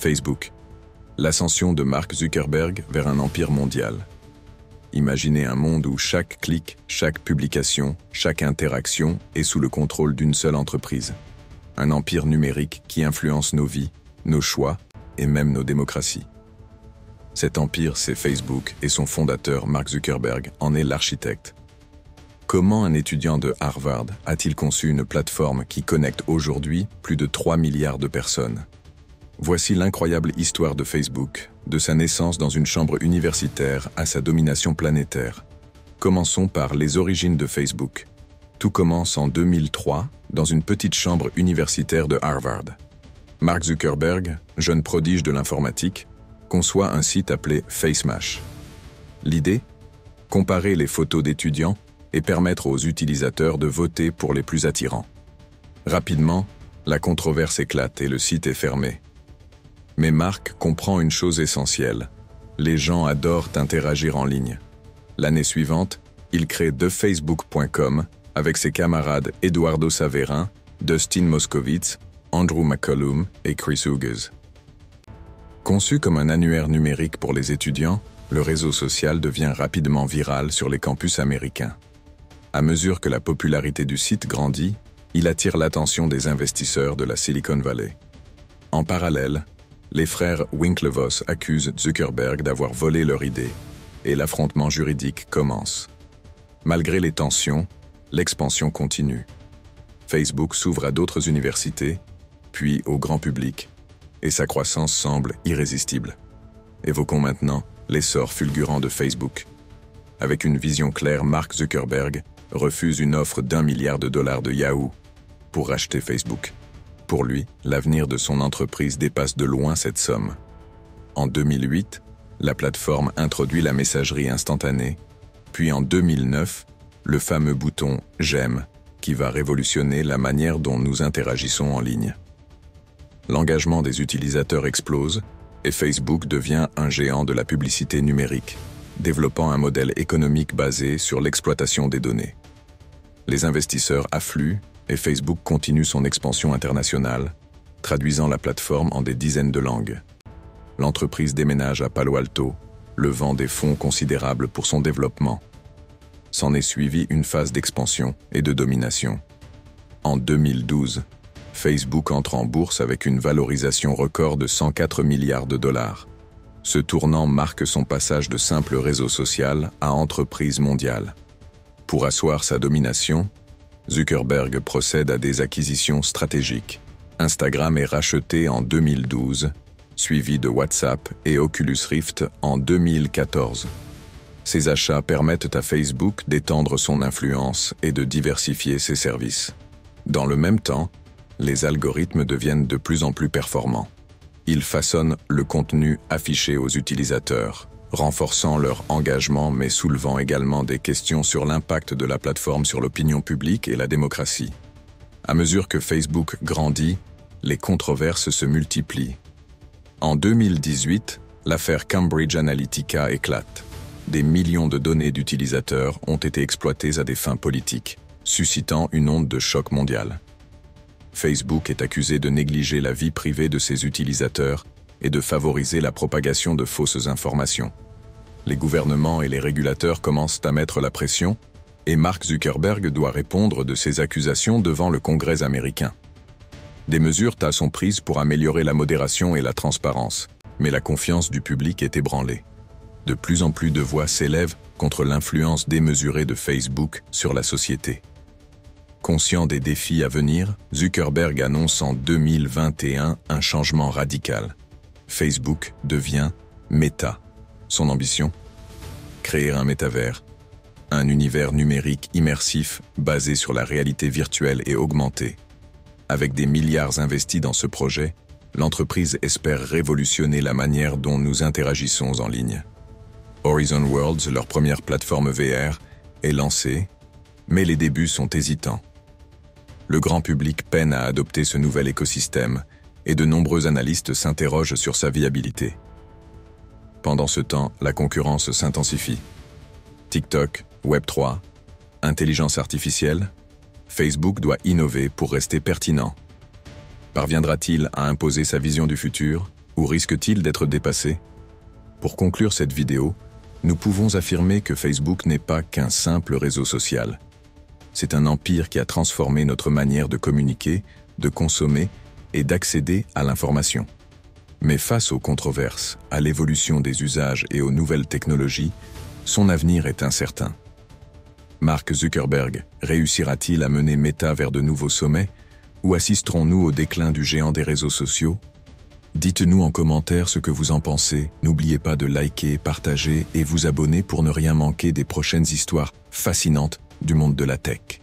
Facebook. L'ascension de Mark Zuckerberg vers un empire mondial. Imaginez un monde où chaque clic, chaque publication, chaque interaction est sous le contrôle d'une seule entreprise. Un empire numérique qui influence nos vies, nos choix et même nos démocraties. Cet empire, c'est Facebook et son fondateur, Mark Zuckerberg, en est l'architecte. Comment un étudiant de Harvard a-t-il conçu une plateforme qui connecte aujourd'hui plus de 3 milliards de personnes? Voici l'incroyable histoire de Facebook, de sa naissance dans une chambre universitaire à sa domination planétaire. Commençons par les origines de Facebook. Tout commence en 2003, dans une petite chambre universitaire de Harvard. Mark Zuckerberg, jeune prodige de l'informatique, conçoit un site appelé FaceMash. L'idée? Comparer les photos d'étudiants et permettre aux utilisateurs de voter pour les plus attirants. Rapidement, la controverse éclate et le site est fermé. Mais Mark comprend une chose essentielle. Les gens adorent interagir en ligne. L'année suivante, il crée TheFacebook.com avec ses camarades Eduardo Saverin, Dustin Moskovitz, Andrew McCollum et Chris Hughes. Conçu comme un annuaire numérique pour les étudiants, le réseau social devient rapidement viral sur les campus américains. À mesure que la popularité du site grandit, il attire l'attention des investisseurs de la Silicon Valley. En parallèle, les frères Winklevoss accusent Zuckerberg d'avoir volé leur idée, et l'affrontement juridique commence. Malgré les tensions, l'expansion continue. Facebook s'ouvre à d'autres universités, puis au grand public, et sa croissance semble irrésistible. Évoquons maintenant l'essor fulgurant de Facebook. Avec une vision claire, Mark Zuckerberg refuse une offre d'1 milliard de dollars de Yahoo pour racheter Facebook. Pour lui, l'avenir de son entreprise dépasse de loin cette somme. En 2008, la plateforme introduit la messagerie instantanée, puis en 2009, le fameux bouton « J'aime » qui va révolutionner la manière dont nous interagissons en ligne. L'engagement des utilisateurs explose et Facebook devient un géant de la publicité numérique, développant un modèle économique basé sur l'exploitation des données. Les investisseurs affluent et Facebook continue son expansion internationale, traduisant la plateforme en des dizaines de langues. L'entreprise déménage à Palo Alto, levant des fonds considérables pour son développement. S'en est suivie une phase d'expansion et de domination. En 2012, Facebook entre en bourse avec une valorisation record de 104 milliards de dollars. Ce tournant marque son passage de simple réseau social à entreprise mondiale. Pour asseoir sa domination, Zuckerberg procède à des acquisitions stratégiques. Instagram est racheté en 2012, suivi de WhatsApp et Oculus Rift en 2014. Ces achats permettent à Facebook d'étendre son influence et de diversifier ses services. Dans le même temps, les algorithmes deviennent de plus en plus performants. Ils façonnent le contenu affiché aux utilisateurs, renforçant leur engagement mais soulevant également des questions sur l'impact de la plateforme sur l'opinion publique et la démocratie. À mesure que Facebook grandit, les controverses se multiplient. En 2018, l'affaire Cambridge Analytica éclate. Des millions de données d'utilisateurs ont été exploitées à des fins politiques, suscitant une onde de choc mondial. Facebook est accusé de négliger la vie privée de ses utilisateurs et de favoriser la propagation de fausses informations. Les gouvernements et les régulateurs commencent à mettre la pression, et Mark Zuckerberg doit répondre de ces accusations devant le Congrès américain. Des mesures sont prises pour améliorer la modération et la transparence, mais la confiance du public est ébranlée. De plus en plus de voix s'élèvent contre l'influence démesurée de Facebook sur la société. Conscient des défis à venir, Zuckerberg annonce en 2021 un changement radical. Facebook devient Meta. Son ambition? Créer un métavers, un univers numérique immersif basé sur la réalité virtuelle et augmentée. Avec des milliards investis dans ce projet, l'entreprise espère révolutionner la manière dont nous interagissons en ligne. Horizon Worlds, leur première plateforme VR, est lancée, mais les débuts sont hésitants. Le grand public peine à adopter ce nouvel écosystème et de nombreux analystes s'interrogent sur sa viabilité. Pendant ce temps, la concurrence s'intensifie. TikTok, Web3, intelligence artificielle, Facebook doit innover pour rester pertinent. Parviendra-t-il à imposer sa vision du futur, Ou risque-t-il d'être dépassé? Pour conclure cette vidéo, nous pouvons affirmer que Facebook n'est pas qu'un simple réseau social. C'est un empire qui a transformé notre manière de communiquer, de consommer et d'accéder à l'information. Mais face aux controverses, à l'évolution des usages et aux nouvelles technologies, son avenir est incertain. Mark Zuckerberg réussira-t-il à mener Meta vers de nouveaux sommets ou assisterons-nous au déclin du géant des réseaux sociaux? Dites-nous en commentaire ce que vous en pensez. N'oubliez pas de liker, partager et vous abonner pour ne rien manquer des prochaines histoires fascinantes du monde de la tech.